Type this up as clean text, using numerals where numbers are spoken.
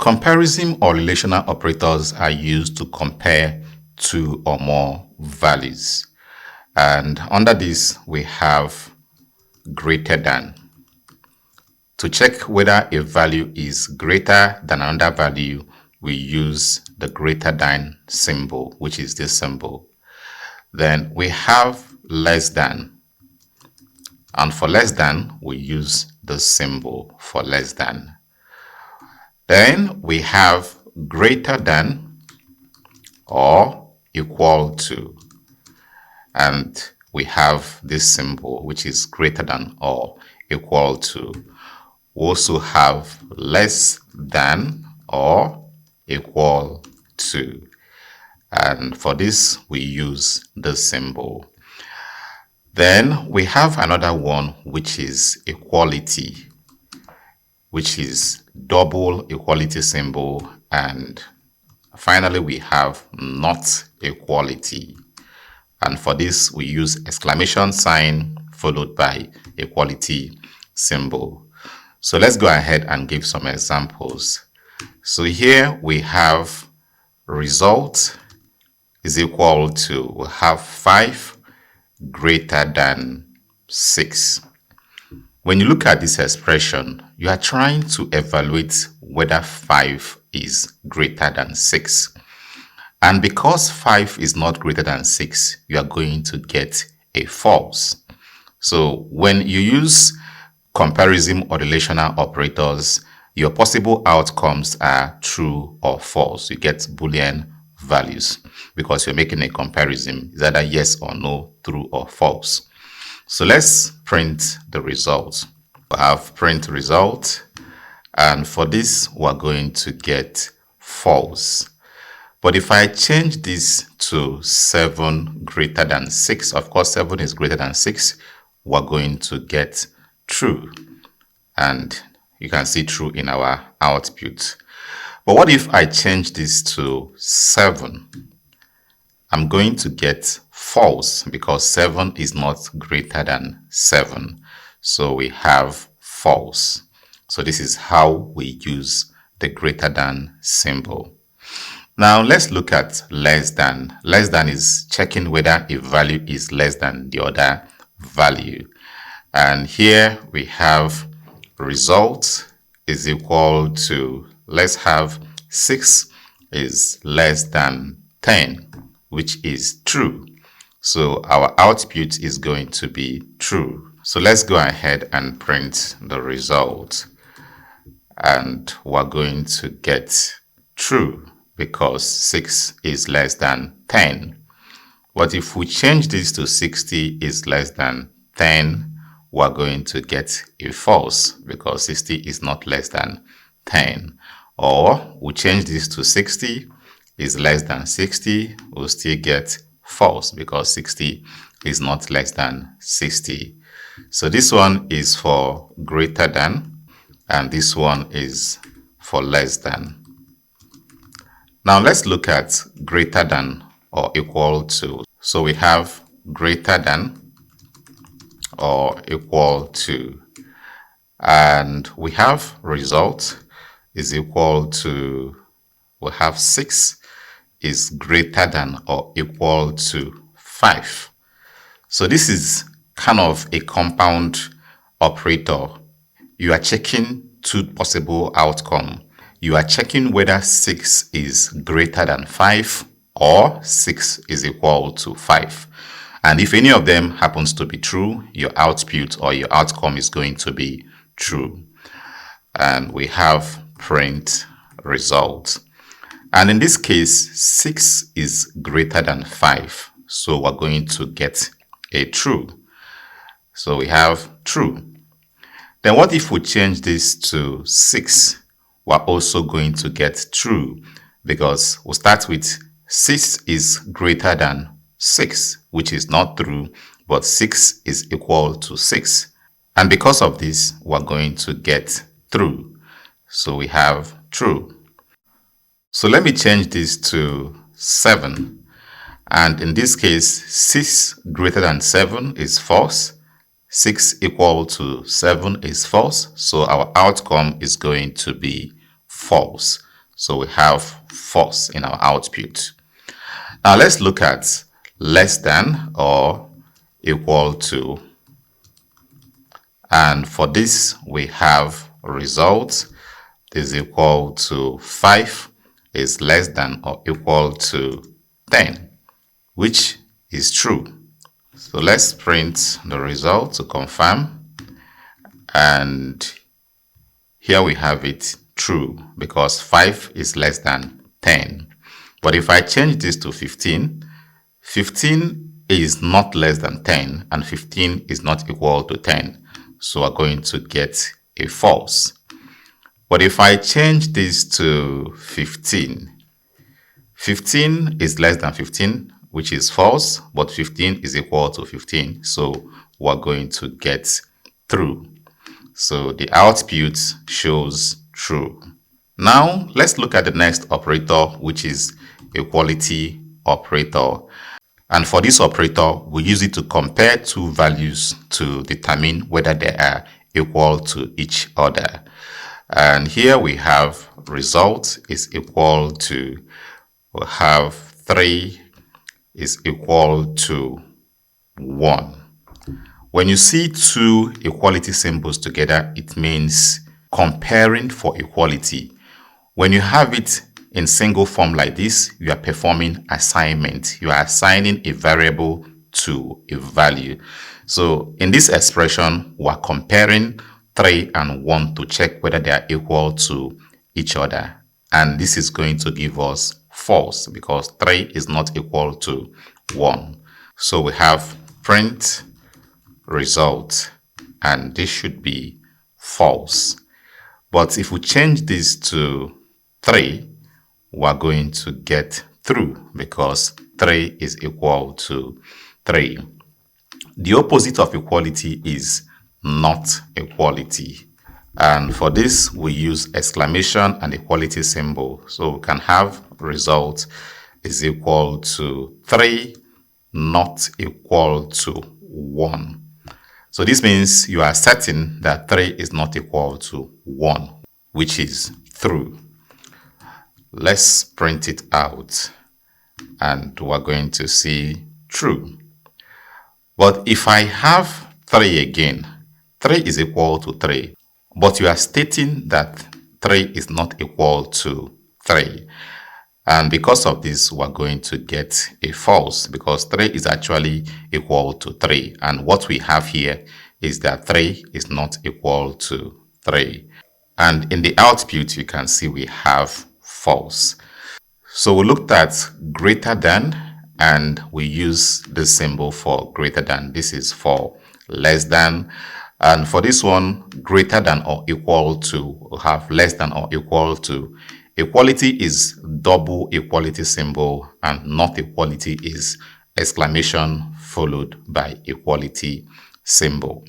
Comparison or relational operators are used to compare two or more values. And under this, we have greater than. To check whether a value is greater than another value, we use the greater than symbol, which is this symbol. Then we have less than. And for less than, we use the symbol for less than. Then we have greater than or equal to. And we have this symbol, which is greater than or equal to. We also have less than or equal to. And for this, we use the symbol. Then we have another one, which is equality, which is double equality symbol. And finally, we have not equality. And for this, we use exclamation sign followed by equality symbol. So let's go ahead and give some examples. So here we have result is equal to, we have 5 greater than 6. When you look at this expression, you are trying to evaluate whether 5 is greater than 6. And because 5 is not greater than 6, you are going to get a false. So when you use comparison or relational operators, your possible outcomes are true or false. You get Boolean values because you're making a comparison. It's either yes or no, true or false. So let's print the result. We have print result, and for this we're going to get false. But if I change this to 7 greater than 6, of course 7 is greater than 6, we're going to get true. And you can see true in our output. But what if I change this to 7? I'm going to get false because 7 is not greater than 7. So we have false. So this is how we use the greater than symbol. Now let's look at less than. Less than is checking whether a value is less than the other value. And here we have result is equal to, let's have 6 is less than 10, which is true. So our output is going to be true. So let's go ahead and print the result. And we're going to get true because 6 is less than 10. But if we change this to 60 is less than 10, we're going to get a false because 60 is not less than 10. Or we change this to 60 is less than 60, we'll still get false because 60 is not less than 60. So this one is for greater than, and this one is for less than. Now let's look at greater than or equal to. So we have greater than or equal to, and we have result is equal to, we have 6 is greater than or equal to 5. So this is kind of a compound operator. You are checking two possible outcomes. You are checking whether 6 is greater than 5 or 6 is equal to 5. And if any of them happens to be true, your output or your outcome is going to be true. And we have print result. And in this case, 6 is greater than 5. So we're going to get a true. So we have true. Then what if we change this to 6? We're also going to get true because we'll start with 6 is greater than 6, which is not true, but 6 is equal to 6. And because of this, we're going to get true. So we have true. So let me change this to 7. And in this case, 6 greater than 7 is false. 6 equal to 7 is false. So our outcome is going to be false. So we have false in our output. Now let's look at less than or equal to. And for this, we have result is equal to 5 is less than or equal to 10, which is true. So let's print the result to confirm. And here we have it true because 5 is less than 10. But if I change this to 15, 15 is not less than 10 and 15 is not equal to 10. So we're going to get a false. But if I change this to 15, 15 is less than 15, which is false, but 15 is equal to 15. So we're going to get true. So the output shows true. Now let's look at the next operator, which is equality operator. And for this operator, we use it to compare two values to determine whether they are equal to each other. And here we have result is equal to, we have 3 is equal to 1. When you see two equality symbols together, it means comparing for equality. When you have it in single form like this, you are performing assignment. You are assigning a variable to a value. So in this expression, we are comparing 3 and 1 to check whether they are equal to each other. And this is going to give us false because 3 is not equal to 1. So we have print result, and this should be false. But if we change this to 3, we're going to get true because 3 is equal to 3. The opposite of equality is not equality. And for this, we use exclamation and equality symbol. So we can have result is equal to 3, not equal to 1. So this means you are certain that 3 is not equal to 1, which is true. Let's print it out and we're going to see true. But if I have 3 again, 3 is equal to 3, but you are stating that 3 is not equal to 3. And because of this, we're going to get a false because 3 is actually equal to 3. And what we have here is that 3 is not equal to 3. And in the output, you can see we have false. So we looked at greater than, and we use the symbol for greater than. This is for less than. And for this one, greater than or equal to, we have less than or equal to. Equality is double equality symbol, and not equality is exclamation followed by equality symbol.